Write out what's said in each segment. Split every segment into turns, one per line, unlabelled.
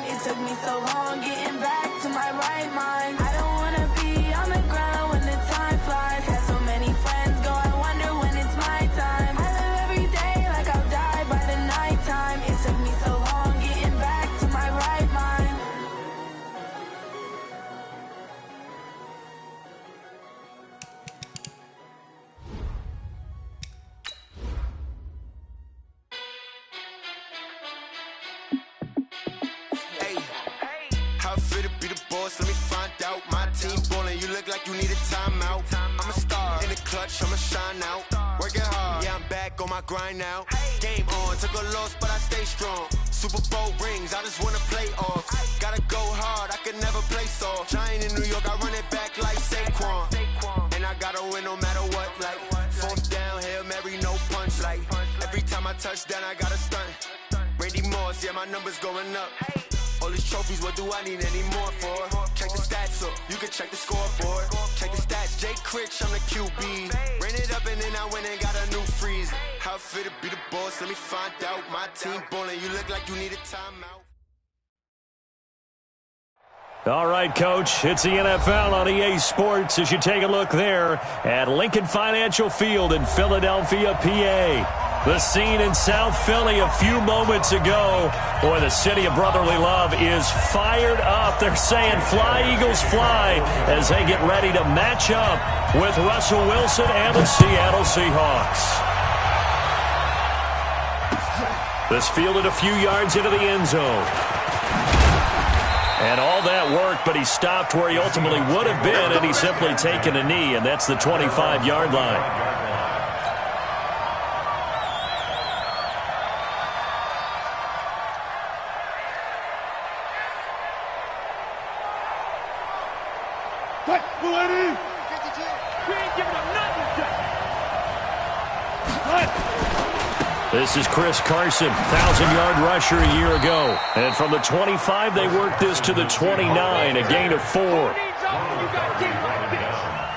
time. It took me so long getting back to my right mind. I don't wanna be on the ground when the time flies. Had so many friends go, I wonder when it's my time. I live every day like I'll die by the nighttime. It took me so long getting back to my right mind.
How fit to be the boss? Let me find out. My team ballin', you look like you need a timeout. I'm a star in the clutch, I'ma shine out. Working hard, yeah, I'm back on my grind now. Game on, took a loss, but I stay strong. Super Bowl rings, I just wanna play off. Gotta go hard, I can never play soft. Giant in New York, I run it back like Saquon. And I gotta win no matter what, like fourth down, Hail Mary, no punch. Like every time I touch down, I gotta stunt. Randy Moss, yeah, my numbers going up. All these trophies, what do I need any more for? Check the stats up, you can check the scoreboard. Check the stats, Jay Critch, I'm the QB. Ran it up and then I went and got a new freeze. How fit to be the boss, let me find out. My team ballin', you look like you need a timeout.
All right, Coach, it's the NFL on EA Sports as you take a look there at Lincoln Financial Field in Philadelphia, PA. The scene in South Philly a few moments ago. Boy, the city of brotherly love is fired up. They're saying fly, Eagles, fly, as they get ready to match up with Russell Wilson and the Seattle Seahawks. This fielded a few yards into the end zone. And all that worked, but he stopped where he ultimately would have been, and he's simply taken a knee, and that's the 25-yard line. This is Chris Carson, 1,000-yard rusher a year ago. And from the 25, they worked this to the 29, a gain of 4.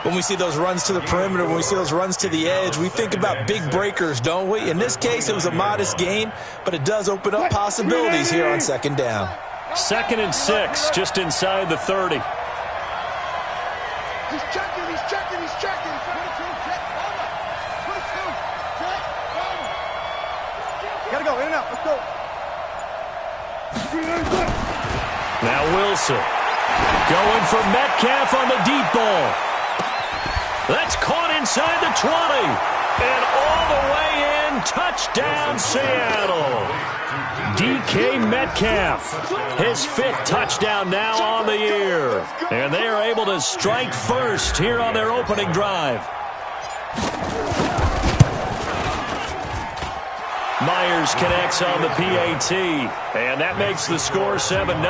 When we see those runs to the perimeter, when we see those runs to the edge, we think about big breakers, don't we? In this case, it was a modest gain, but it does open up possibilities here on second down.
2nd and 6, just inside the 30.
He's checking. Gotta go, in and out, let's go.
Now Wilson going for Metcalf on the deep ball. That's caught inside the 20. And all the way in, touchdown Seattle. DK Metcalf, his 5th touchdown now on the year. And they are able to strike first here on their opening drive. Myers connects on the PAT, and that makes the score 7-0.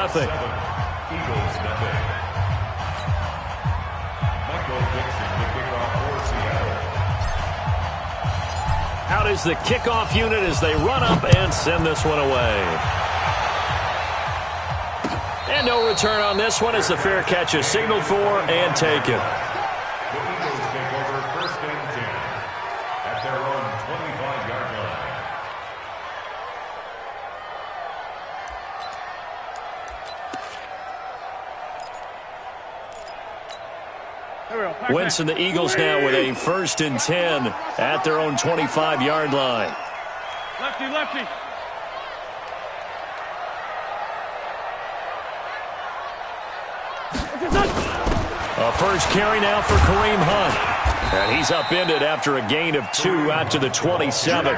Out is the kickoff unit as they run up and send this one away. And no return on this one as the fair catch is signaled for and taken. Winston, the Eagles now with a 1st and 10 at their own 25-yard line.
Lefty.
A first carry now for Kareem Hunt. And he's upended after a gain of 2 out to the 27.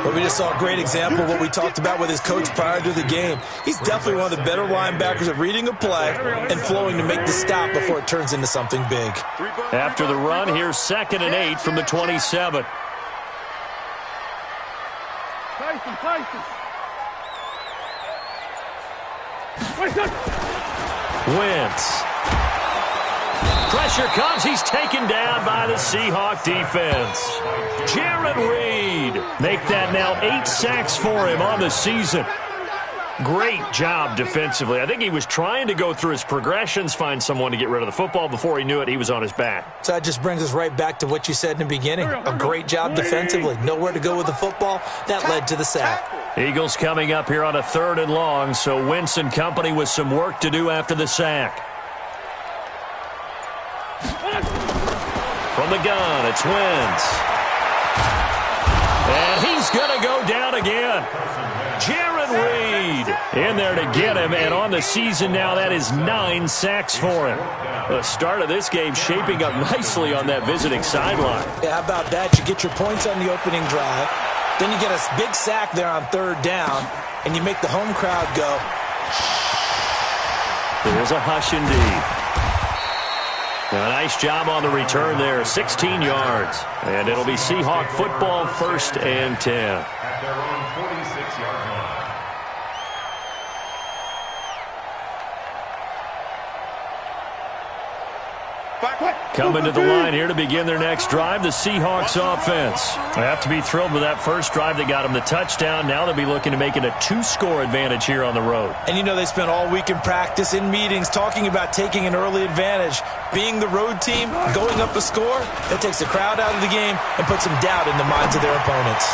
But we just saw a great example of what we talked about with his coach prior to the game. He's definitely one of the better linebackers at reading a play and flowing to make the stop before it turns into something big.
After the run, here's 2nd and 8 from the 27. Wentz. Pressure comes. He's taken down by the Seahawk defense. Jared Reed. Make that now 8 sacks for him on the season. Great job defensively. I think he was trying to go through his progressions, find someone to get rid of the football. Before he knew it, he was on his back.
So that just brings us right back to what you said in the beginning. A great job defensively. Nowhere to go with the football. That led to the sack.
Eagles coming up here on a 3rd and long, so Wentz and company with some work to do after the sack. From the gun, it's Wentz. And he's going to go down again. Jaron Reed in there to get him, and on the season now, that is 9 sacks for him. The start of this game shaping up nicely on that visiting sideline.
Yeah, how about that? You get your points on the opening drive, then you get a big sack there on 3rd down, and you make the home crowd go.
There's a hush indeed. A nice job on the return there, 16 yards. And it'll be Seahawk football, 1st and 10.
At their own 46-yard line.
Coming to the line here to begin their next drive, the Seahawks offense. They have to be thrilled with that first drive that got them the touchdown. Now they'll be looking to make it a 2-score advantage here on the road.
And you know they spent all week in practice, in meetings, talking about taking an early advantage. Being the road team, going up a score, that takes the crowd out of the game and puts some doubt in the minds of their opponents.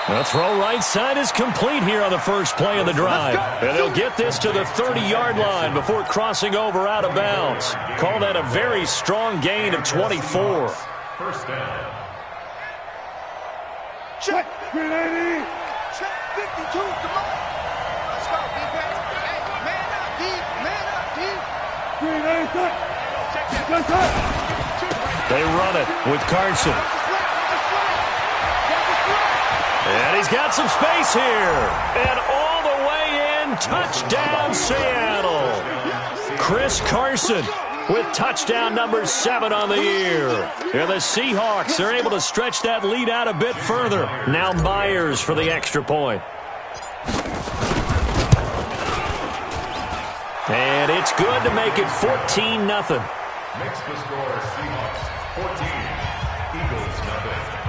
The throw right side is complete here on the first play of the drive. And they'll get this to the 30-yard line before crossing over out of bounds. Call that a very strong gain of 24.
First down.
Check. 380.
Check 52. Come on. Let's go, defense. Hey, man up, deep. Man up, deep.
380. Check that.
They run it with Carson. And he's got some space here. And all the way in, touchdown Seattle. Chris Carson with touchdown number 7 on the year. And the Seahawks are able to stretch that lead out a bit further. Now Myers for the extra point. And it's good to make it 14-0.
Makes the score Seahawks 14, Eagles nothing.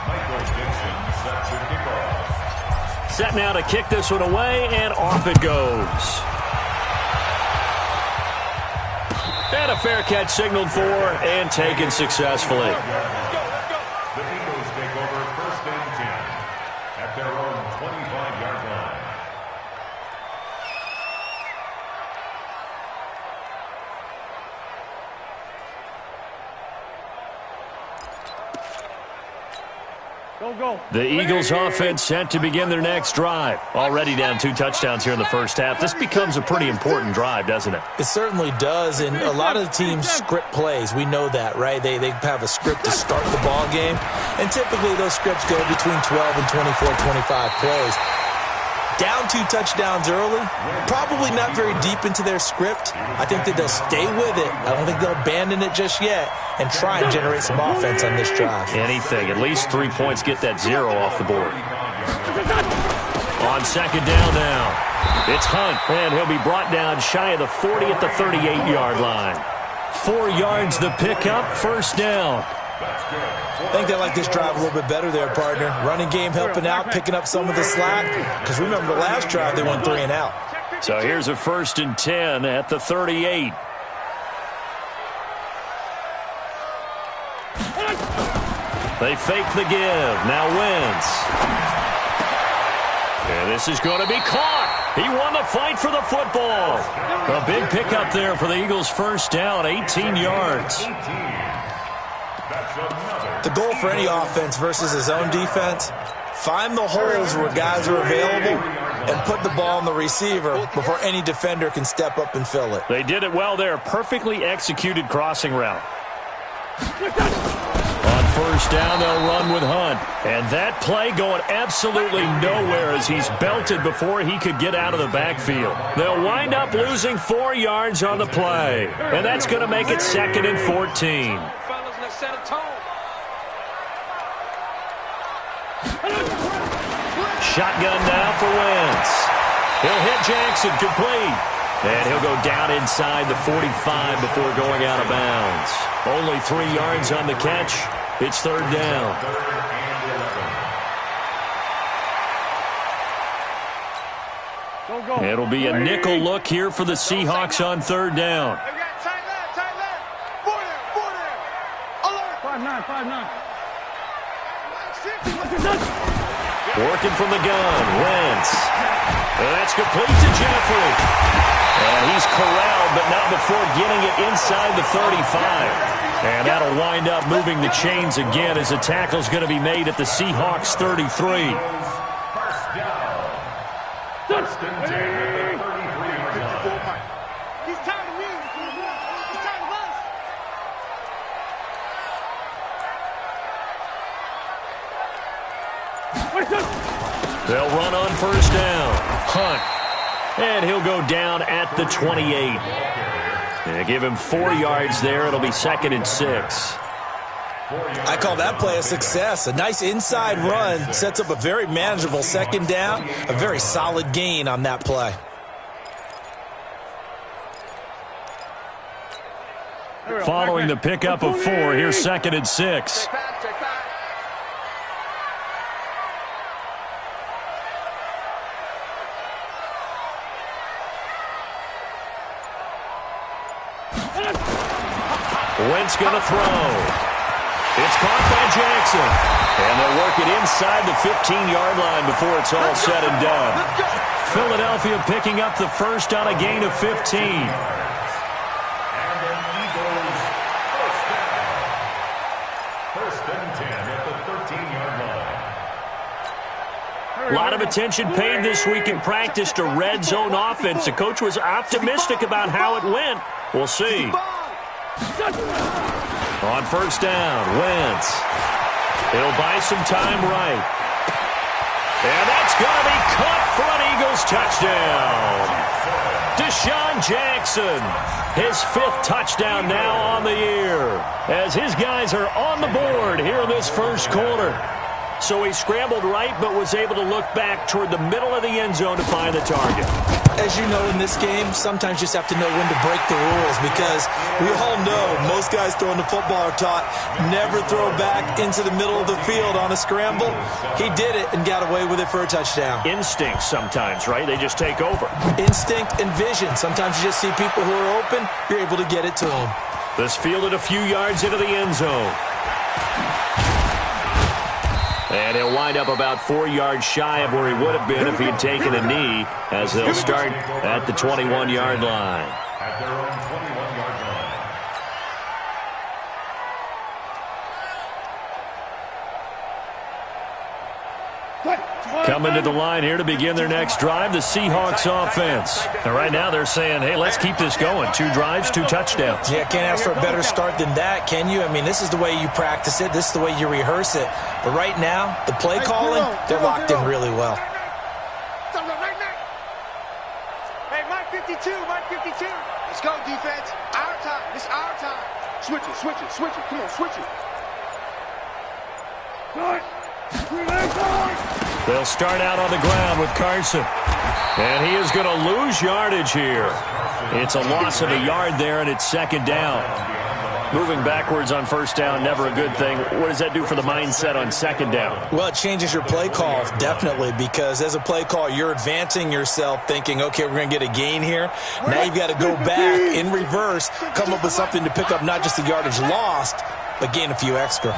Michael Dixon sets the kickoff.
Set now to kick this one away, and off it goes. And a fair catch signaled for and taken successfully.
The Eagles take over 1st and 10 at their own 25-yard line.
Go.
The Eagles offense set to begin their next drive. Already down 2 touchdowns here in the first half. This becomes a pretty important drive, doesn't it?
It certainly does, and a lot of the teams script plays. We know that, right? They have a script to start the ball game, and typically those scripts go between 12 and 24, 25 plays. Down 2 touchdowns early, probably not very deep into their script. I think that they'll stay with it. I don't think they'll abandon it just yet and try and generate some offense on this drive.
Anything. At least 3 points get that 0 off the board. On second down now, it's Hunt, and he'll be brought down shy of the 40 at the 38-yard line. 4 yards the pickup, first down.
I think they like this drive a little bit better there, partner. Running game helping out, picking up some of the slack. Because remember, the last drive, they went 3 and out.
So here's a 1st and 10 at the 38. They fake the give. Now Wentz. And this is going to be caught. He won the fight for the football. A big pickup there for the Eagles' first down, 18 yards.
The goal for any offense versus his own defense, find the holes where guys are available and put the ball on the receiver before any defender can step up and fill it.
They did it well there. Perfectly executed crossing route. On first down, they'll run with Hunt. And that play going absolutely nowhere as he's belted before he could get out of the backfield. They'll wind up losing 4 yards on the play. And that's going to make it 2nd and 14. Shotgun now for Wentz. He'll hit Jackson, complete. And he'll go down inside the 45 before going out of bounds. Only 3 yards on the catch. It's 3rd down. It'll be a nickel look here for the Seahawks on 3rd down.
Tight left. 4 there. Alert.
5-9.
Working from the gun, Wentz. That's complete to Jeffrey. And he's corralled, but not before getting it inside the 35. And that'll wind up moving the chains again as the tackle's going to be made at the Seahawks 33.
First and 10 at the 33-yard line.
He's tired of me. He's tired of us.
They'll run on first down. Hunt. And he'll go down at the 28. They give him 4 yards there. It'll be 2nd and 6.
I call that play a success. A nice inside run sets up a very manageable 2nd down. A very solid gain on that play.
Following the pickup of 4, here's 2nd and 6.
Check back.
Wentz going to throw. It's caught by Jackson. And they'll work it inside the 15-yard line before it's all said and done. Philadelphia picking up the first on a gain of 15.
And the Eagles first down. First and 10 at the 13-yard line.
A lot of attention paid this week in practice to red zone offense. The coach was optimistic about how it went. We'll see. On first down, Wentz. He'll buy some time right. And that's going to be caught for an Eagles touchdown. Deshaun Jackson, his 5th touchdown now on the year, as his guys are on the board here in this first quarter. So he scrambled right, but was able to look back toward the middle of the end zone to find the target.
As you know, in this game, sometimes you just have to know when to break the rules, because we all know most guys throwing the football are taught never throw back into the middle of the field on a scramble. He did it and got away with it for a touchdown.
Instinct sometimes, right? They just take over.
Instinct and vision. Sometimes you just see people who are open, you're able to get it to them.
This fielded a few yards into the end zone. And he'll wind up about 4 yards shy of where he would have been if he had taken a knee, as they'll start at the 21-yard line.
At their own 21-yard line.
Coming to the line here to begin their next drive, the Seahawks offense. And right now they're saying, hey, let's keep this going. 2 drives, 2 touchdowns.
Yeah, can't ask for a better start than that, can you? I mean, this is the way you practice it. This is the way you rehearse it. But right now, the play calling, they're locked in really well.
Hey, Mike 52. Let's go, defense. Our time. It's our time. Switch it. Come on, switch it.
They'll start out on the ground with Carson. And he is going to lose yardage here. It's a loss of a yard there, and it's 2nd down. Moving backwards on first down, never a good thing. What does that do for the mindset on 2nd down?
Well, it changes your play call, definitely, because as a play call, you're advancing yourself thinking, okay, we're going to get a gain here. Now you've got to go back in reverse, come up with something to pick up not just the yardage lost, but gain a few extra.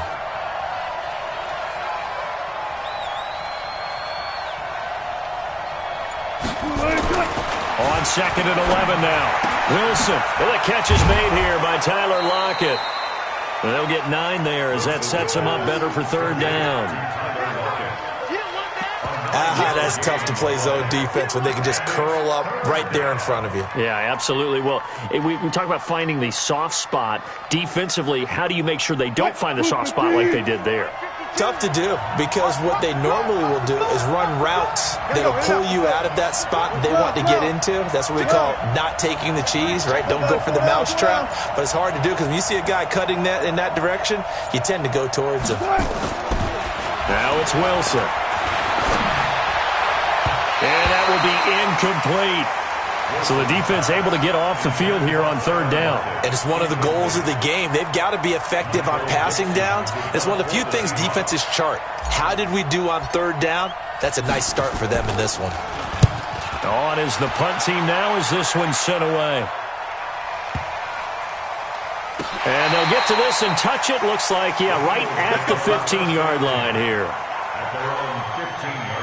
On 2nd and 11 now. Wilson. Well, the catch is made here by Tyler Lockett. And they'll get 9 there as that sets them up better for 3rd down.
That's tough to play zone defense when they can just curl up right there in front of you.
Yeah, absolutely. Well, we talk about finding the soft spot. Defensively, how do you make sure they don't find the soft spot like they did there?
Tough to do, because what they normally will do is run routes that'll pull you out of that spot they want to get into. That's what we call not taking the cheese, right? Don't go for the mousetrap. But it's hard to do because when you see a guy cutting that in that direction, you tend to go towards him.
Now it's Wilson. And that will be incomplete. So the defense able to get off the field here on 3rd down.
And it's one of the goals of the game. They've got to be effective on passing downs. It's one of the few things defenses chart. How did we do on 3rd down? That's a nice start for them in this one.
On is the punt team now as this one's sent away. And they'll get to this and touch it. Looks like, yeah, right at the 15-yard line here.
At their own 15-yard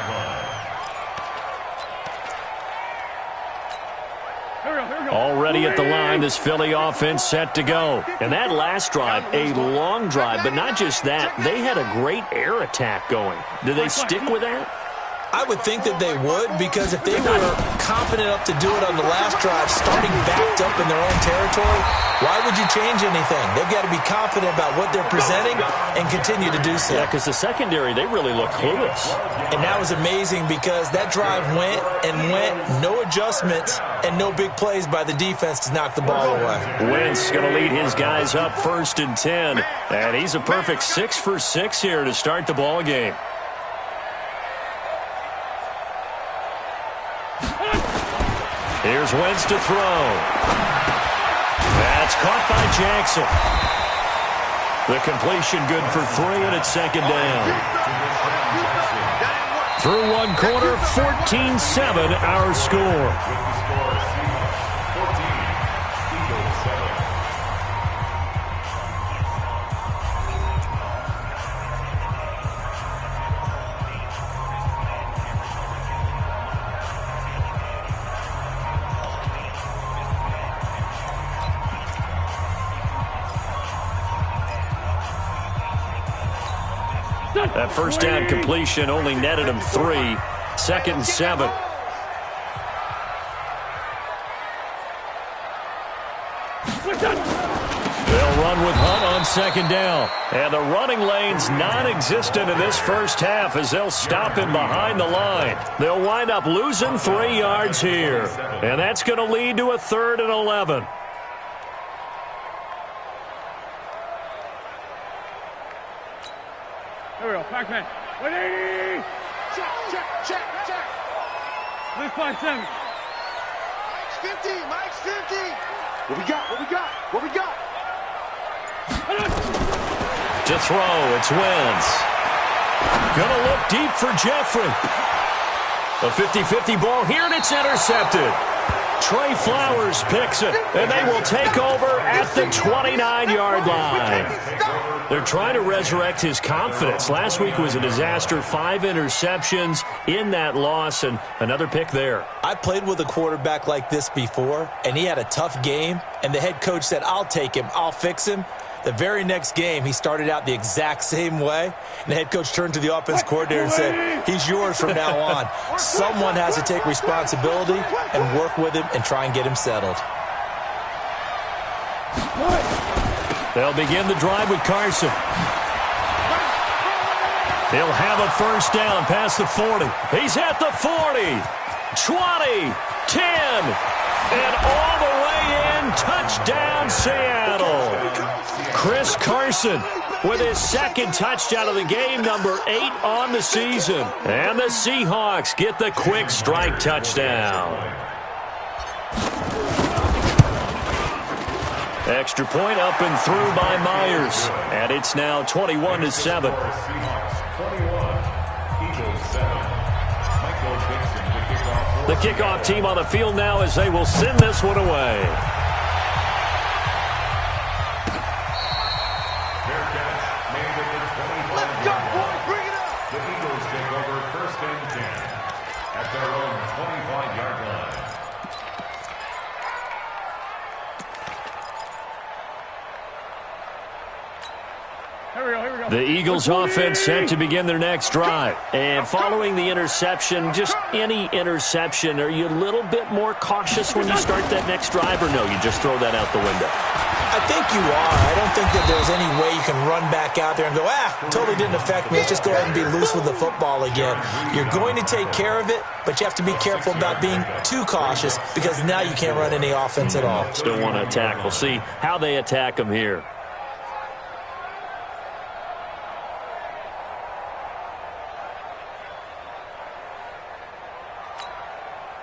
Already at the line, this Philly offense set to go. And that last drive, a long drive, but not just that. They had a great air attack going. Do they stick with that?
I would think that they would, because if they were confident enough to do it on the last drive, starting backed up in their own territory, why would you change anything? They've got to be confident about what they're presenting and continue to do so.
Yeah, because the secondary, they really look clueless.
And that was amazing because that drive went and went, no adjustments and no big plays by the defense to knock the ball away.
Wentz going to lead his guys up 1st and 10, and he's a perfect 6 for 6 here to start the ball game. Here's Wentz to throw. That's caught by Jackson. The completion good for 3, and it's 2nd down. Through one quarter, 14-7 our score. That first down completion only netted him 3. 2nd and 7. They'll run with Hunt on 2nd down. And the running lane's non-existent in this first half as they'll stop him behind the line. They'll wind up losing 3 yards here. And that's going to lead to a 3rd and 11.
Here we go, Pac-Man. 180!
Check.
Lift 5-7.
Mike's 50. What we got?
To throw, it's Wentz. Gonna look deep for Jeffrey. A 50-50 ball here, and it's intercepted. Trey Flowers picks it, and they will take over at the 29-yard line. They're trying to resurrect his confidence. Last week was a disaster. 5 interceptions in that loss, and another pick there.
I played with a quarterback like this before, and he had a tough game, and the head coach said, I'll take him, I'll fix him. The very next game, he started out the exact same way, and the head coach turned to the offense coordinator and said, he's yours from now on. Someone has to take responsibility and work with him and try and get him settled.
They'll begin the drive with Carson. He'll have a first down past the 40. He's at the 40, 20, 10, and all the way in. Touchdown, Seattle. Chris Carson with his 2nd touchdown of the game, number 8 on the season. And the Seahawks get the quick strike touchdown. Extra point up and through by Myers. And it's now 21-7. The kickoff team on the field now as they will send this one away.
Let's go, boys. Bring it up.
The Eagles take over 1st and 10 at their own 25-yard line.
Here we go.
The Eagles offense set to begin their next drive. And following the interception, just any interception, are you a little bit more cautious when you start that next drive, or no, you just throw that out the window?
I think you are. I don't think that there's any way you can run back out there and go, totally didn't affect me. Let's just go ahead and be loose with the football again. You're going to take care of it, but you have to be careful about being too cautious because now you can't run any offense at all.
Still want to attack. We'll see how they attack them here.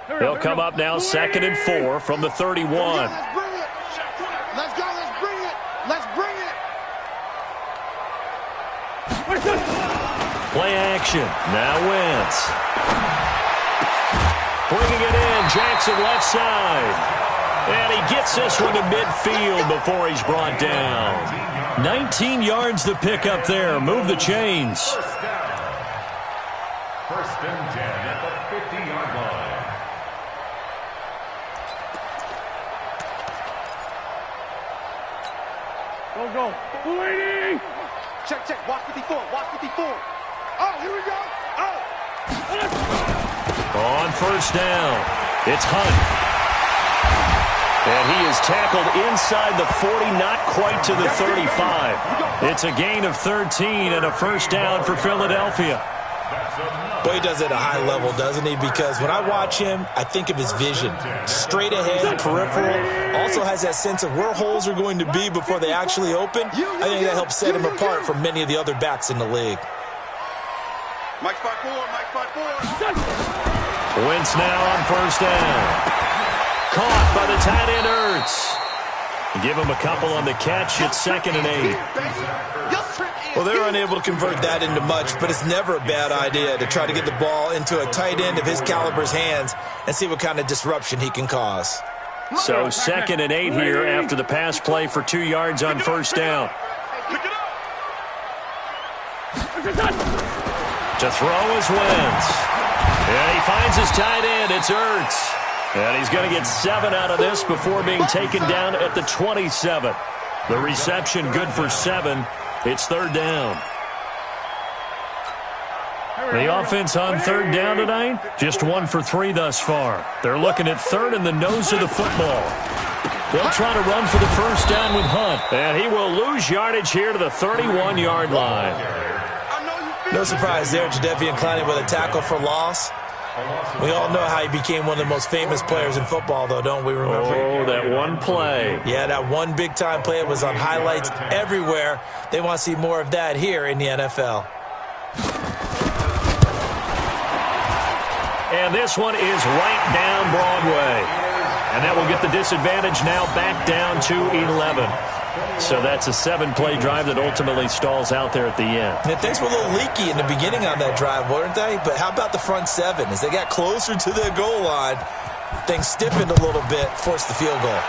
They'll come up now 2nd and 4 from the 31.
Let's bring it. Let's go. Let's bring it. Let's bring it.
Play action. Now Wentz. Bringing it in. Jackson left side. And he gets this one to midfield before he's brought down. 19 yards to pick up there. Move the chains.
1st and 10 at the 50-yard line.
go. 280.
Check, check. Watch 54. Watch 54. Oh, here we go. Oh.
On first down, it's Hunt. And he is tackled inside the 40, not quite to the 35. It's a gain of 13 and a first down for Philadelphia.
Boy, he does it at a high level, doesn't he? Because when I watch him, I think of his vision. Straight ahead, peripheral. Also has that sense of where holes are going to be before they actually open. I think that helps set him apart from many of the other backs in the league.
Mike 5-4. Mike 5-4.
Wentz now on first down. Caught by the tight end, Ertz. Give him a couple on the catch. It's 2nd and 8.
Well, they're unable to convert that into much, but it's never a bad idea to try to get the ball into a tight end of his caliber's hands and see what kind of disruption he can cause.
So 2nd and 8 here after the pass play for 2 yards on first down. To throw is Wentz. And he finds his tight end. It's Ertz. And he's going to get 7 out of this before being taken down at the 27. The reception good for 7. It's 3rd down. The offense on 3rd down tonight, just 1 for 3 thus far. They're looking at 3rd in the nose of the football. They'll try to run for the first down with Hunt. And he will lose yardage here to the 31-yard line.
No surprise there, Jadeveon Clowney with a tackle for loss. We all know how he became one of the most famous players in football, though, don't we remember?
Oh, that one play.
Yeah, that one big-time play. It was on highlights everywhere. They want to see more of that here in the NFL.
And this one is right down Broadway. And that will get the disadvantage now back down to 11. So that's a 7-play drive that ultimately stalls out there at the end.
And things were a little leaky in the beginning on that drive, weren't they? But how about the front 7? As they got closer to the goal line, things stiffened a little bit, forced the field goal.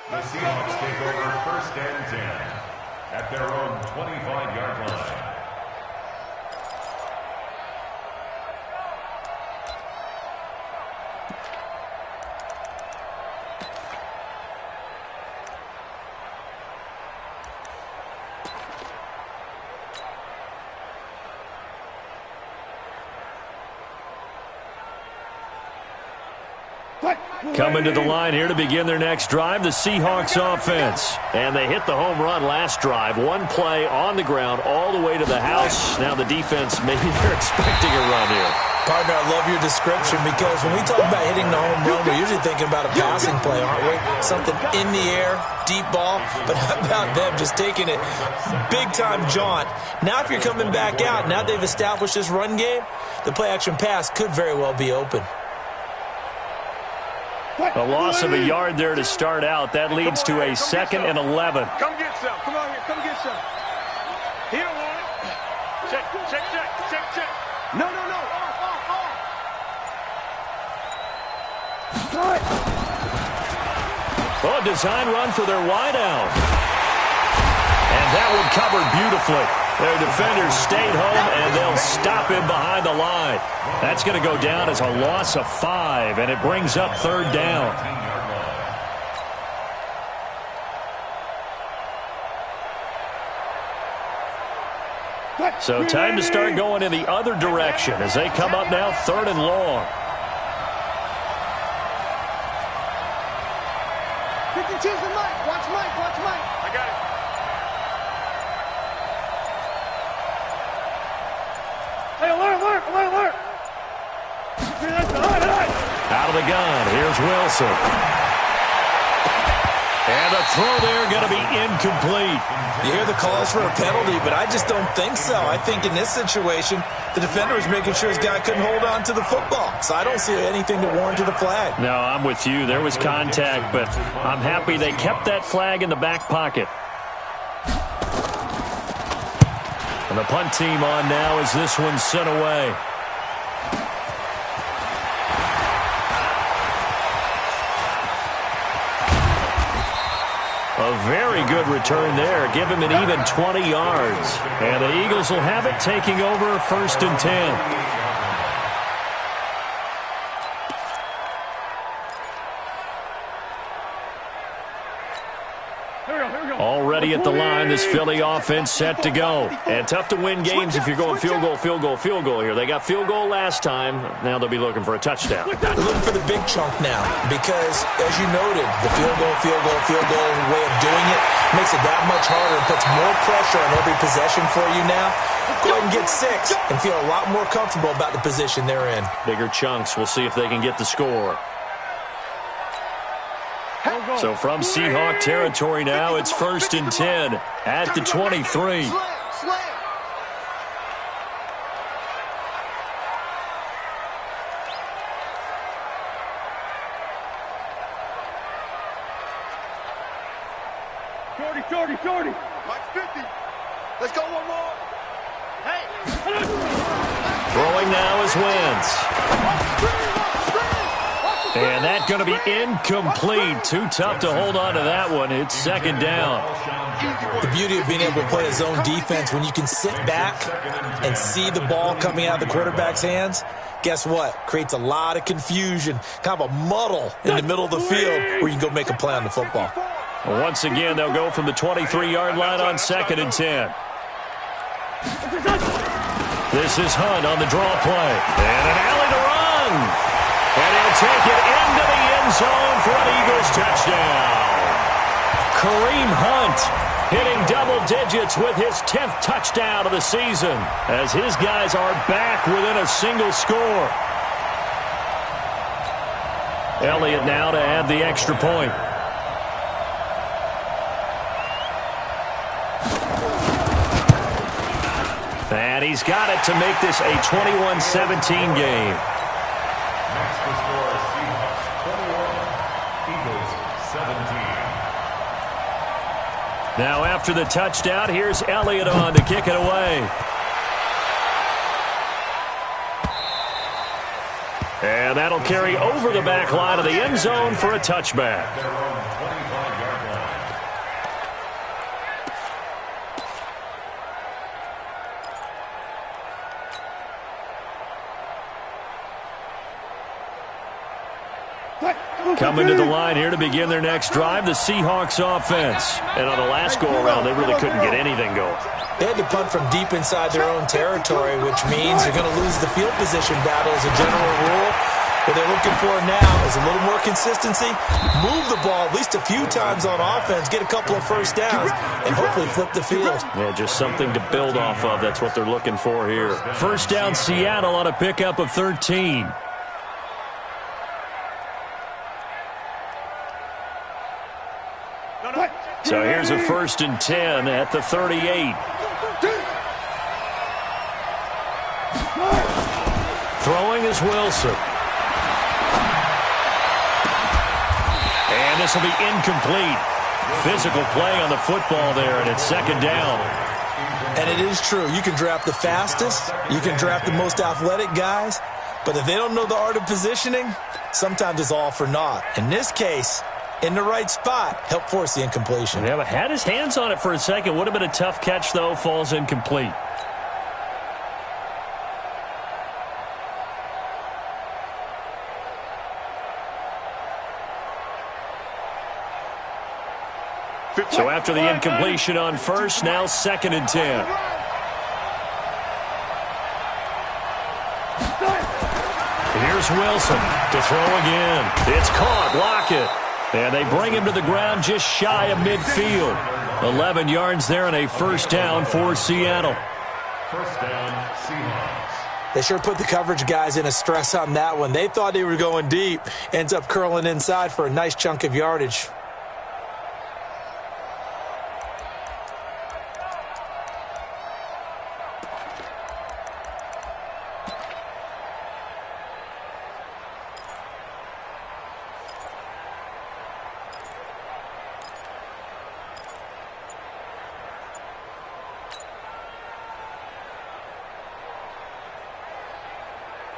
The Seahawks take over 1st and 10 at their own 25-yard line.
Coming to the line here to begin their next drive, the Seahawks offense. And they hit the home run last drive. One play on the ground all the way to the house. Now the defense, maybe they're expecting a run here.
Partner, I love your description because when we talk about hitting the home run, we're usually thinking about a passing play, aren't we? Something in the air, deep ball. But how about them just taking it big-time jaunt? Now if you're coming back out, now they've established this run game, the play-action pass could very well be open.
A loss of a yard there to start out. That leads to a 2nd and 11.
Come get some. Come on here. Come get some. He don't want it. Check, check, check, check, check. No, no, no.
Oh, design run for their wideout. And that one covered beautifully. Their defenders stayed home, and they'll stop him behind the line. That's going to go down as a loss of 5, and it brings up 3rd down. So time to start going in the other direction as they come up now 3rd and long.
52's the Mike. Watch Mike. Watch Mike. I got it.
Hey, alert!
Out of the gun, here's Wilson. And the throw there going to be incomplete.
You hear the calls for a penalty, but I just don't think so. I think in this situation, the defender was making sure his guy couldn't hold on to the football. So I don't see anything to warrant a flag.
No, I'm with you. There was contact, but I'm happy they kept that flag in the back pocket. And the punt team on now as this one's sent away. A very good return there. Give him an even 20 yards. And the Eagles will have it, taking over 1st and 10. Already at the line, this Philly offense set to go. And tough to win games if you're going field goal here. They got field goal last time. Now they'll be looking for a touchdown.
They're looking for the big chunk now because, as you noted, the field goal way of doing it makes it that much harder and puts more pressure on every possession for you now. Go ahead and get 6 and feel a lot more comfortable about the position they're in.
Bigger chunks. We'll see if they can get the score. So from Seahawk territory now, it's 1st and 10 at the 23.
Shorty.
Mike 50. Let's go one more. Hey.
Throwing now is Wentz. And that's going to be incomplete. Too tough to hold on to that one. It's 2nd down.
The beauty of being able to play a zone defense, when you can sit back and see the ball coming out of the quarterback's hands, guess what? Creates a lot of confusion, kind of a muddle in the middle of the field where you can go make a play on the football.
Well, once again, they'll go from the 23-yard line on 2nd and 10. This is Hunt on the draw play. And an alley to run. And he'll take it into the end zone for an Eagles touchdown. Kareem Hunt hitting double digits with his 10th touchdown of the season as his guys are back within a single score. Elliott now to add the extra point. And he's got it to make this a 21-17 game.
Next to score, Seahawks 21, Eagles 17.
Now after the touchdown, here's Elliott on to kick it away. And that'll carry over the back line of the end zone for a touchback.
Their own 25-yard line.
Coming to the line here to begin their next drive, the Seahawks offense. And on the last go-around, they really couldn't get anything going.
They had to punt from deep inside their own territory, which means you're going to lose the field position battle as a general rule. What they're looking for now is a little more consistency, move the ball at least a few times on offense, get a couple of first downs, and hopefully flip the field.
Yeah, just something to build off of. That's what they're looking for here. First down, Seattle on a pickup of 13. So here's a 1st and 10 at the 38. Throwing is Wilson. And this will be incomplete. Physical play on the football there, and it's 2nd down.
And it is true. You can draft the fastest. You can draft the most athletic guys. But if they don't know the art of positioning, sometimes it's all for naught. In this case, in the right spot, help force the incompletion.
Yeah, but had his hands on it for a second. Would have been a tough catch, though. Falls incomplete. So after the incompletion on first, now 2nd and 10. Here's Wilson to throw again. It's caught. Lockett. And they bring him to the ground just shy of midfield. 11 yards there and a 1st down for Seattle.
1st down, Seahawks.
They sure put the coverage guys in a stress on that one. They thought they were going deep. Ends up curling inside for a nice chunk of yardage.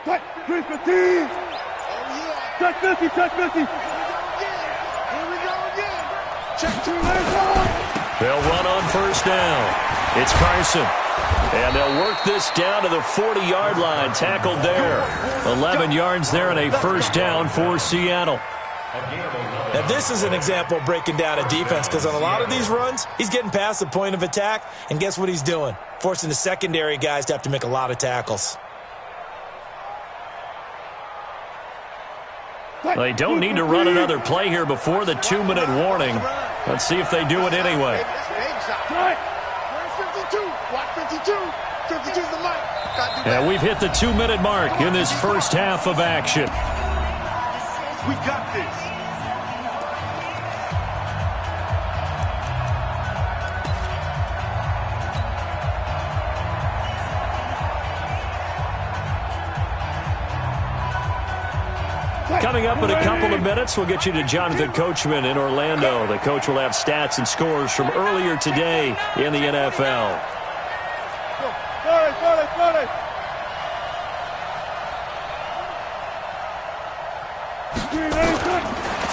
Touch 315. Touch 50, touch 50.
Here we go again. Check 2.
They'll run on 1st down. It's Carson. And they'll work this down to the 40-yard line. Tackled there. 11 yards there and a 1st down for Seattle.
Now, this is an example of breaking down a defense, because on a lot of these runs, he's getting past the point of attack, and guess what he's doing? Forcing the secondary guys to have to make a lot of tackles.
They don't need to run another play here before the 2-minute warning. Let's see if they do it anyway.
52. Watch 52. 52's the mic.
And we've hit the 2-minute mark in this first half of action.
We got this.
Coming up in a couple of minutes, we'll get you to Jonathan Coachman in Orlando. The coach will have stats and scores from earlier today in the NFL.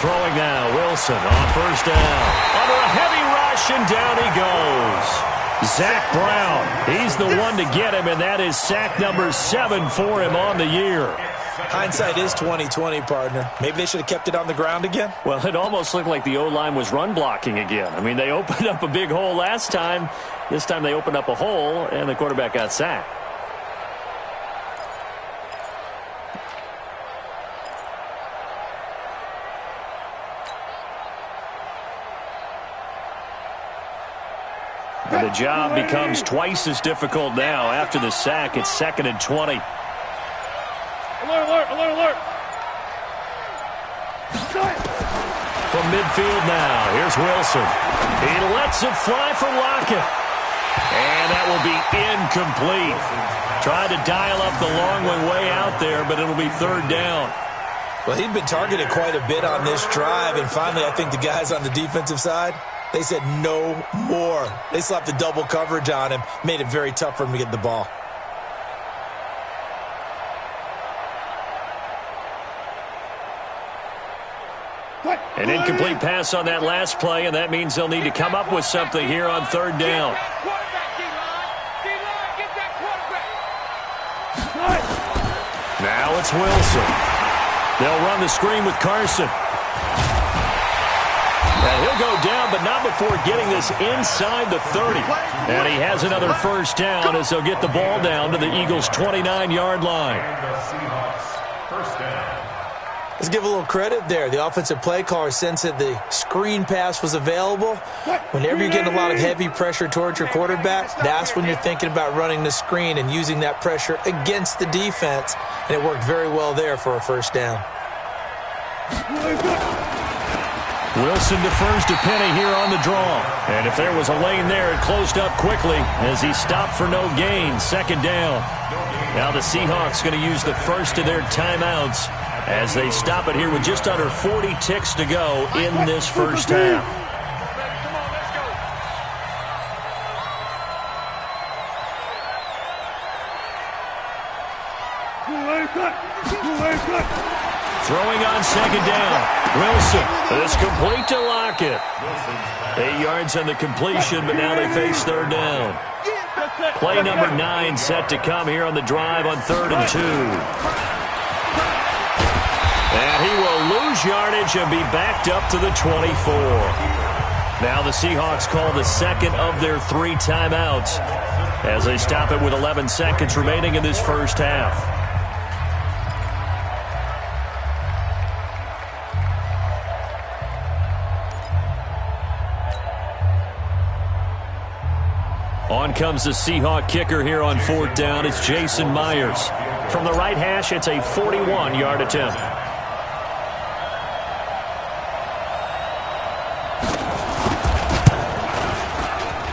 Throwing now, Wilson on 1st down. Under a heavy rush, and down he goes. Zach Brown, he's the one to get him, and that is sack number 7 for him on the year.
Hindsight is 20/20, partner. Maybe they should have kept it on the ground again.
Well, it almost looked like the O-line was run blocking again. I mean, they opened up a big hole last time. This time they opened up a hole, and the quarterback got sacked. And the job becomes twice as difficult now. After the sack, it's 2nd and 20.
Alert, alert, alert.
From midfield now, here's Wilson. He lets it fly for Lockett. And that will be incomplete. Tried to dial up the long one way out there, but it'll be 3rd down.
Well, he'd been targeted quite a bit on this drive, and finally I think the guys on the defensive side, they said no more. They slapped the double coverage on him, made it very tough for him to get the ball.
An incomplete pass on that last play, and that means they'll need to come up with something here on 3rd down. Now it's Wilson. They'll run the screen with Carson. And he'll go down, but not before getting this inside the 30. And he has another first down as they'll get the ball down to the Eagles' 29-yard line.
And the Seahawks, first down.
Let's give a little credit there. The offensive play caller sensed that the screen pass was available. Whenever you're getting a lot of heavy pressure towards your quarterback, that's when you're thinking about running the screen and using that pressure against the defense. And it worked very well there for a first down.
Wilson defers to Penny here on the draw. And if there was a lane there, it closed up quickly as he stopped for no gain. Second down. Now the Seahawks going to use the first of their timeouts as they stop it here with just under 40 ticks to go in this first half. Throwing on second down. Wilson is complete to Lockett. 8 yards on the completion, but now they face third down. Play number 9 set to come here on the drive on 3rd and 2. And he will lose yardage and be backed up to the 24. Now the Seahawks call the second of their 3 timeouts as they stop it with 11 seconds remaining in this first half. On comes the Seahawk kicker here on 4th down. It's Jason Myers. From the right hash, it's a 41-yard attempt.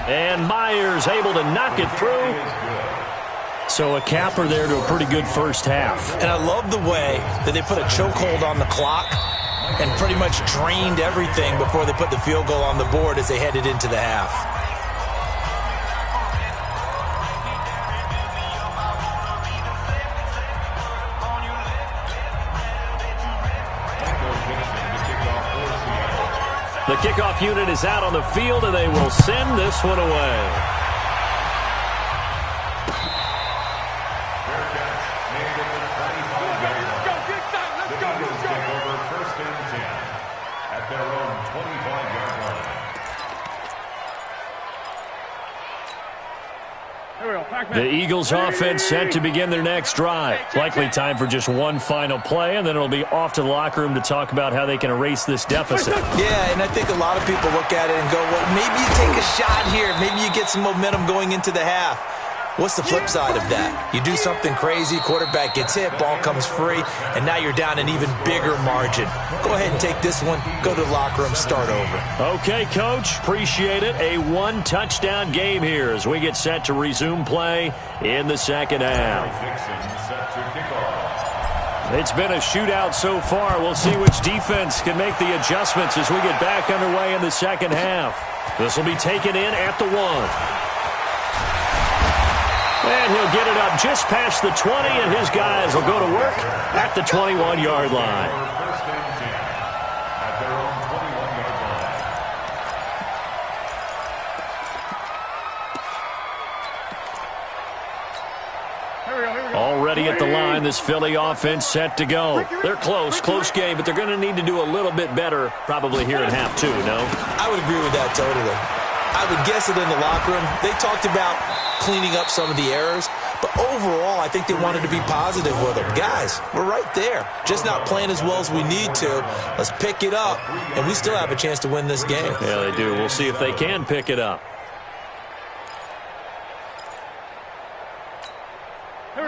And Myers able to knock it through. So a capper there to a pretty good first half.
And I love the way that they put a chokehold on the clock and pretty much drained everything before they put the field goal on the board as they headed into the half.
The kickoff unit is out on the field, and they will send this one away.
Fair catch. Made at the 25-yard line. The Eagles take over 1st and 10 at their own 25-yard line.
The Eagles offense set to begin their next drive. Likely time for just one final play, and then it'll be off to the locker room to talk about how they can erase this deficit.
Yeah, and I think a lot of people look at it and go, well, maybe you take a shot here. Maybe you get some momentum going into the half. What's the flip side of that? You do something crazy, quarterback gets hit, ball comes free, and now you're down an even bigger margin. Go ahead and take this one, go to the locker room, start over.
Okay, Coach, appreciate it. A 1-touchdown game here as we get set to resume play in the second half. It's been a shootout so far. We'll see which defense can make the adjustments as we get back underway in the second half. This will be taken in at the 1. And he'll get it up just past the 20, and his guys will go to work at the 21-yard line.
First and 10 at their own 21-yard line.
Already at the line, this Philly offense set to go. They're close game, but they're going to need to do a little bit better probably here in half 2, no?
I would agree with that totally. I would guess it in the locker room. They talked about cleaning up some of the errors, but overall, I think they wanted to be positive with them. Guys, we're right there. Just not playing as well as we need to. Let's pick it up, and we still have a chance to win this game.
Yeah, they do. We'll see if they can pick it up.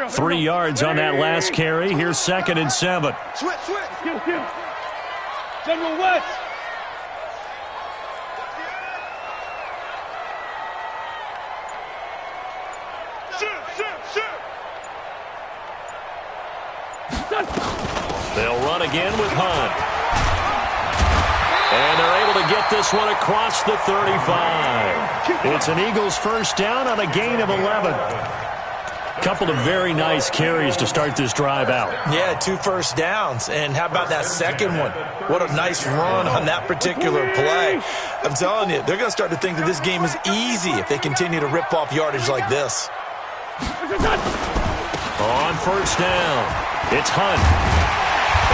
3 yards on that last carry. Here's 2nd and 7.
Switch.
General West.
They'll run again with Hunt. And they're able to get this one across the 35. It's an Eagles first down on a gain of 11. Couple of very nice carries to start this drive out.
Yeah, 2 first downs. And how about that second one? What a nice run on that particular play. I'm telling you, they're going to start to think that this game is easy if they continue to rip off yardage like this.
On first down, it's Hunt.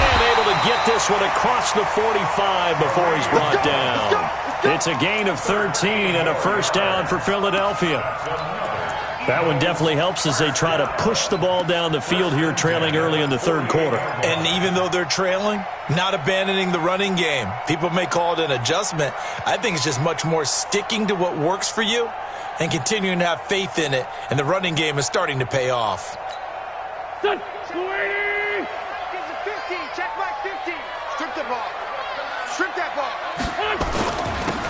And able to get this one across the 45 before he's brought down. It's a gain of 13 and a first down for Philadelphia. That one definitely helps as they try to push the ball down the field here, trailing early in the third quarter.
And even though they're trailing, not abandoning the running game. People may call it an adjustment. I think it's just much more sticking to what works for you and continuing to have faith in it. And the running game is starting to pay off.
Get the 50. Check my 50. Strip the ball. Strip that ball.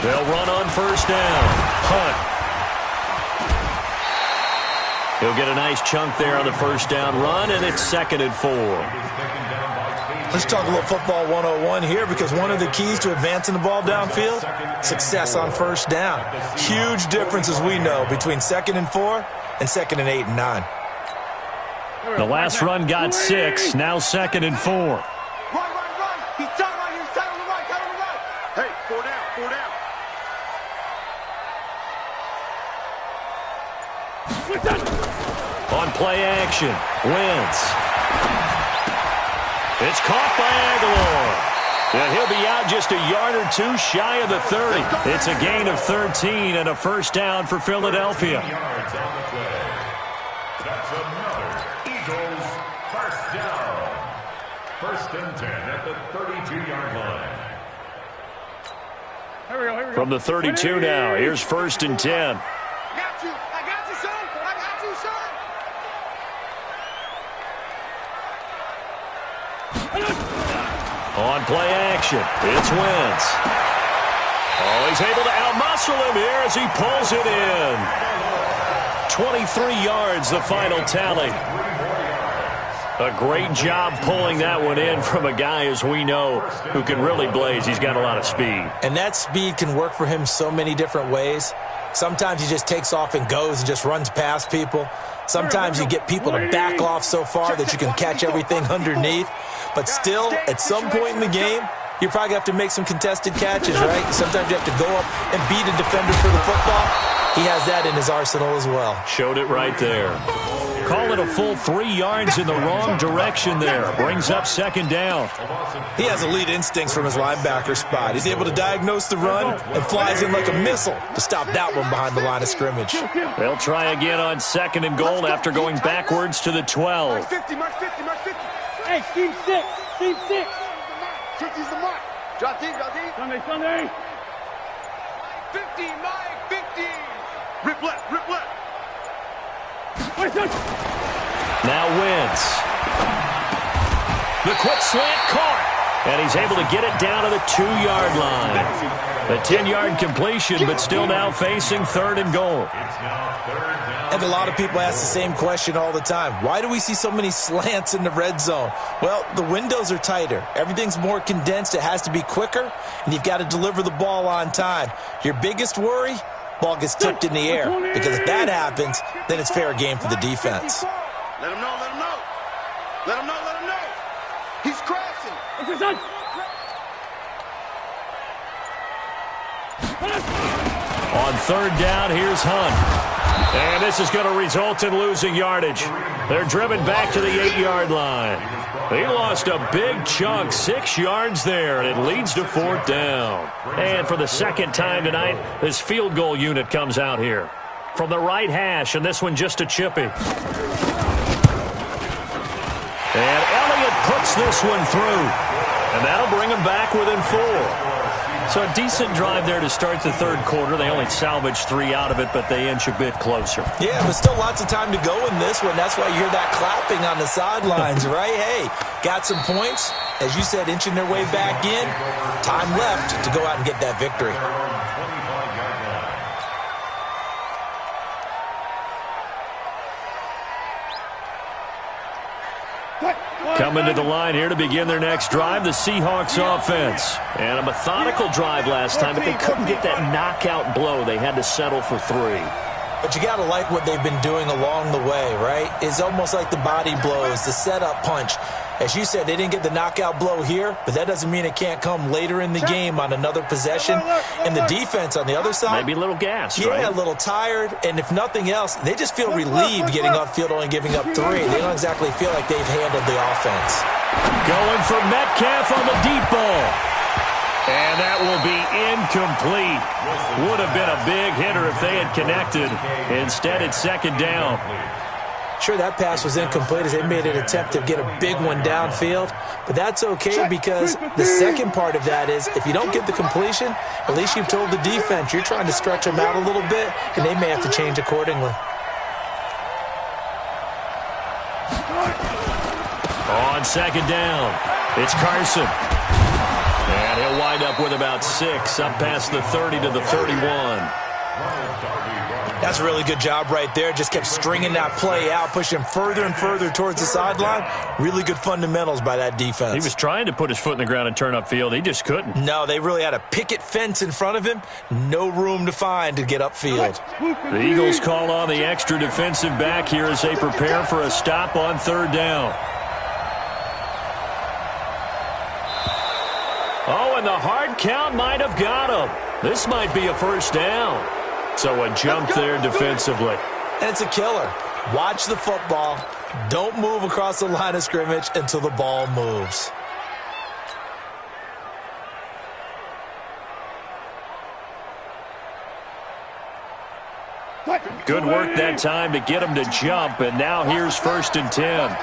They'll run on first down. Hunt. He'll get a nice chunk there on the first down run, and it's 2nd and 4.
Let's talk a little football 101 here, because one of the keys to advancing the ball downfield, success on first down. Huge difference, as we know, between 2nd and 4 and 2nd and 8 and 9.
The last run got 6, now 2nd and 4.
Run. He's tight right here. He's tight on the right. Hey, 4 down.
On play action, Wentz. It's caught by Aguilar. And he'll be out just a yard or two shy of the 30. It's a gain of 13 and a first down for Philadelphia.
Yards on the play. That's another Eagles first down. 1st and 10 at the 32-yard line.
Here we go.
From the 32 now, here's 1st and 10.
I got you, son.
On play action, it's Wentz. Oh, he's able to outmuscle him here as he pulls it in. 23 yards, the final tally. A great job pulling that one in from a guy, as we know, who can really blaze. He's got a lot of speed.
And that speed can work for him so many different ways. Sometimes he just takes off and goes and just runs past people. Sometimes you get people to back off so far that you can catch everything underneath. But still, at some point in the game, you're probably going to have to make some contested catches, right? Sometimes you have to go up and beat a defender for the football. He has that in his arsenal as well.
Showed it right there. Call it a full 3 yards in the wrong direction there. Brings up 2nd down.
He has elite instincts from his linebacker spot. He's able to diagnose the run and flies in like a missile to stop that one behind the line of scrimmage.
They'll try again on 2nd and goal after going backwards to the 12.
Mark 50. Hey, team 6. 50's the mark. Drop deep. Sunday. 50, Mike, 50. Rip left.
Now Wentz. The quick slant caught. And he's able to get it down to the 2-yard line. A 10-yard completion, but still now facing 3rd and goal.
And a lot of people ask the same question all the time. Why do we see so many slants in the red zone? Well, the windows are tighter. Everything's more condensed. It has to be quicker, and you've got to deliver the ball on time. Your biggest worry? Ball gets tipped in the air. Because if that happens, then it's fair game for the defense.
Let him know. He's crashing.
On 3rd down, here's Hunt. And this is going to result in losing yardage. They're driven back to the 8-yard line. He lost a big chunk, 6 yards there, and it leads to 4th down. And for the 2nd time tonight, this field goal unit comes out here. From the right hash, and this one just a chippy. And Elliott puts this one through. And that'll bring him back within 4. So a decent drive there to start the 3rd quarter. They only salvaged 3 out of it, but they inch a bit closer.
Yeah, but still lots of time to go in this one. That's why you hear that clapping on the sidelines, right? Hey, got some points. As you said, inching their way back in. Time left to go out and get that victory.
Coming to the line here to begin their next drive, the Seahawks offense. And a methodical drive last time, but they couldn't get that knockout blow. They had to settle for 3.
But you got to like what they've been doing along the way, right? It's almost like the body blows, the setup punch. As you said, they didn't get the knockout blow here, but that doesn't mean it can't come later in the game on another possession. And the defense on the other side,
maybe a little gassed,
yeah,
right?
a little tired. And if nothing else, they just feel relieved getting upfield, only giving up 3. They don't exactly feel like they've handled the offense.
Going for Metcalf on the deep ball. And that will be incomplete. Would have been a big hitter if they had connected. Instead, it's second down.
Sure, that pass was incomplete as they made an attempt to get a big one downfield. But that's okay because the second part of that is if you don't get the completion, at least you've told the defense you're trying to stretch them out a little bit, and they may have to change accordingly.
On second down, it's Carson. And he'll wind up with about 6, up past the 30 to the 31.
That's a really good job right there. Just kept stringing that play out, pushing him further and further towards the sideline. Really good fundamentals by that defense.
He was trying to put his foot in the ground and turn upfield. He just couldn't.
No, they really had a picket fence in front of him. No room to find to get upfield.
The Eagles call on the extra defensive back here as they prepare for a stop on third down. Oh, and the hard count might have got him. This might be a first down. So a jump there defensively.
And it's a killer. Watch the football. Don't move across the line of scrimmage until the ball moves.
Good work that time to get him to jump, and now here's 1st and 10.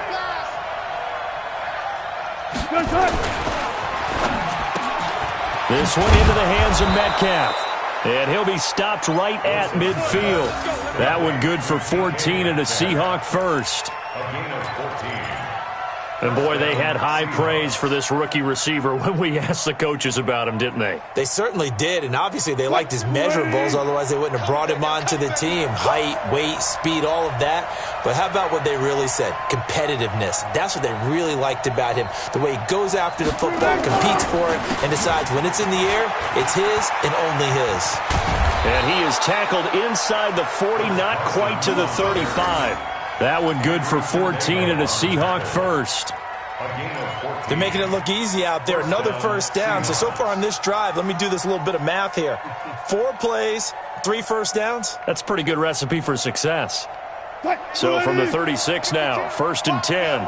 This one into the hands of Metcalf. And he'll be stopped right at midfield. That one good for 14 and a Seahawk first. And, boy, they had high praise for this rookie receiver when we asked the coaches about him, didn't they?
They certainly did, and obviously they liked his measurables, otherwise they wouldn't have brought him onto the team. Height, weight, speed, all of that. But how about what they really said? Competitiveness. That's what they really liked about him. The way he goes after the football, competes for it, and decides when it's in the air, it's his and only his.
And he is tackled inside the 40, not quite to the 35. That one good for 14 and a Seahawk first.
They're making it look easy out there. Another first down. So far on this drive, let me do this little bit of math here. 4 plays, 3 first downs.
That's a pretty good recipe for success. So from the 36 now, 1st and 10.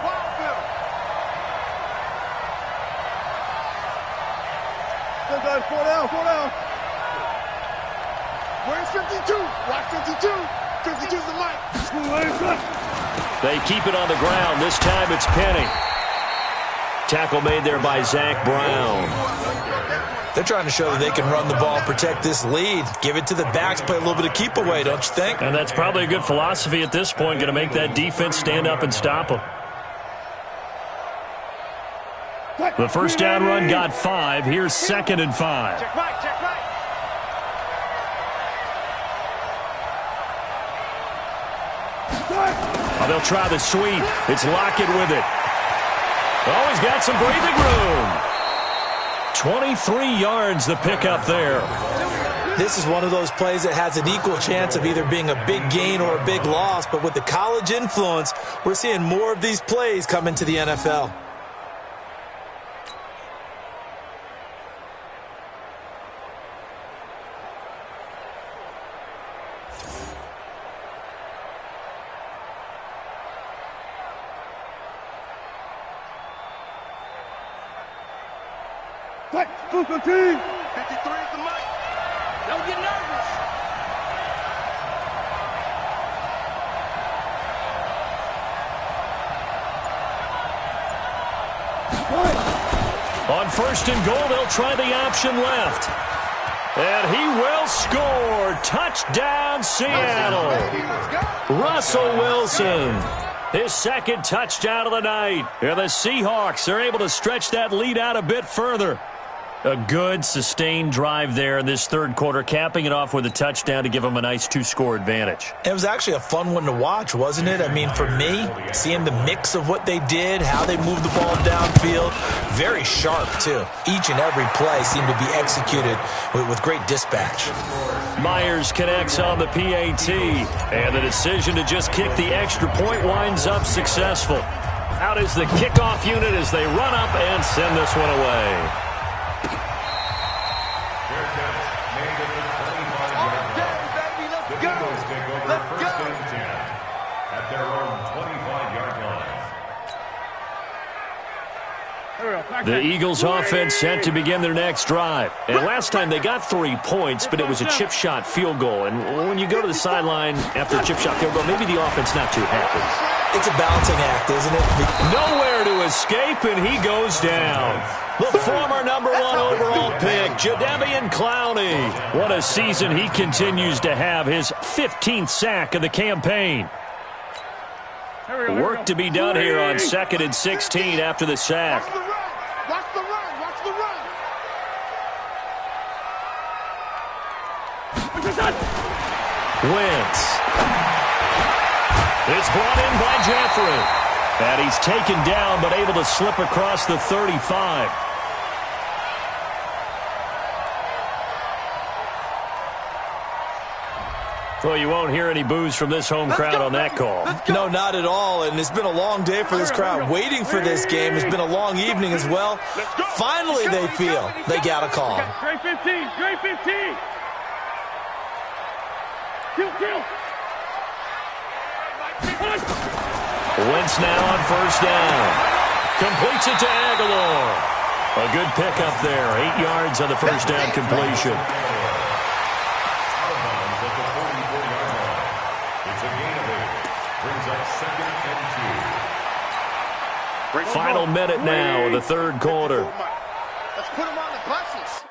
Four down.
Where's 52? Watch 52. 52's the mic.
They keep it on the ground. This time it's Penny. Tackle made there by Zach Brown.
They're trying to show that they can run the ball and protect this lead. Give it to the backs, play a little bit of keep away, don't you think?
And that's probably a good philosophy at this point, going to make that defense stand up and stop them. The first down run got 5. Here's 2nd and 5.
Check right.
Oh, they'll try the sweep. It's Lockett with it. Oh, he's got some breathing room. 23 yards the pickup there.
This is one of those plays that has an equal chance of either being a big gain or a big loss, but with the college influence, we're seeing more of these plays come into the NFL.
Fight, 53
is the mic. Don't get nervous.
On 1st and goal, they'll try the option left. And he will score. Touchdown, Seattle. Russell Wilson. His 2nd touchdown of the night. And the Seahawks are able to stretch that lead out a bit further. A good, sustained drive there in this 3rd quarter, capping it off with a touchdown to give them a nice 2-score advantage.
It was actually a fun one to watch, wasn't it? I mean, for me, seeing the mix of what they did, how they moved the ball downfield, very sharp, too. Each and every play seemed to be executed with great dispatch.
Myers connects on the PAT, and the decision to just kick the extra point winds up successful. Out is the kickoff unit as they run up and send this one away.
Fair catch made at the 25-yard line. The Eagles take over first and 10 at their own 25-yard line.
The Eagles offense set to begin their next drive. And last time they got 3 points, but it was a chip shot field goal. And when you go to the sideline after a chip shot field goal, maybe the offense not too happy.
It's a balancing act, isn't it?
Nowhere to escape, and he goes down. The former #1 overall pick, Jadeveon Clowney. What a season he continues to have, his 15th sack of the campaign. Work to be done here on 2nd and 16 after the sack.
Watch the run. Watch the run.
Wentz. It's brought in by Jeffrey. And he's taken down, but able to slip across the 35. Well, you won't hear any boos from this home crowd on that call.
No, not at all. And it's been a long day for this crowd. Waiting for this game. It's been a long evening as well. Finally, they feel they got a call.
Great 15. Great 15. Kill.
Wentz now on first down. Completes it to Aguilar. A good pickup there. 8 yards on the first down completion. Final minute now of the third quarter.
Let's put them on the buses.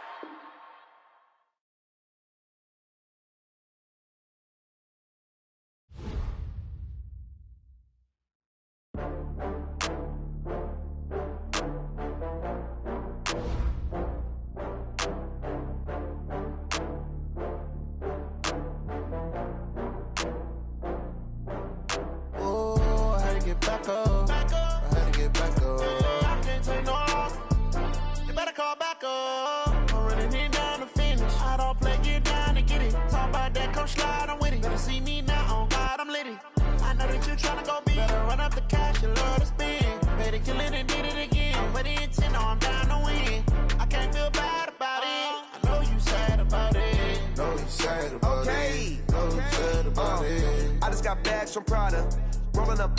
Oh, I had to get back up. Slide, I'm with it. Better see me now, on God, I'm litty. I know that you're trying to go big. Better run up the cash, you love to spend. Better kill it and did it again. But the intent, no, I'm down to win. I can't feel bad about it. I know you sad about it. Know you sad about it. Know you sad about it. I just got bags from Prada. Rolling up.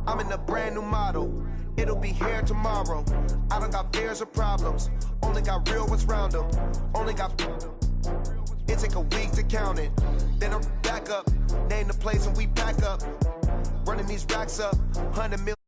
I'm in a brand new model. It'll be here tomorrow. I don't got fears or problems. Only got real ones round them. Only got... It take a week to count it. Then I'm back up. Name the place and we pack up. Running these racks up. 100 million.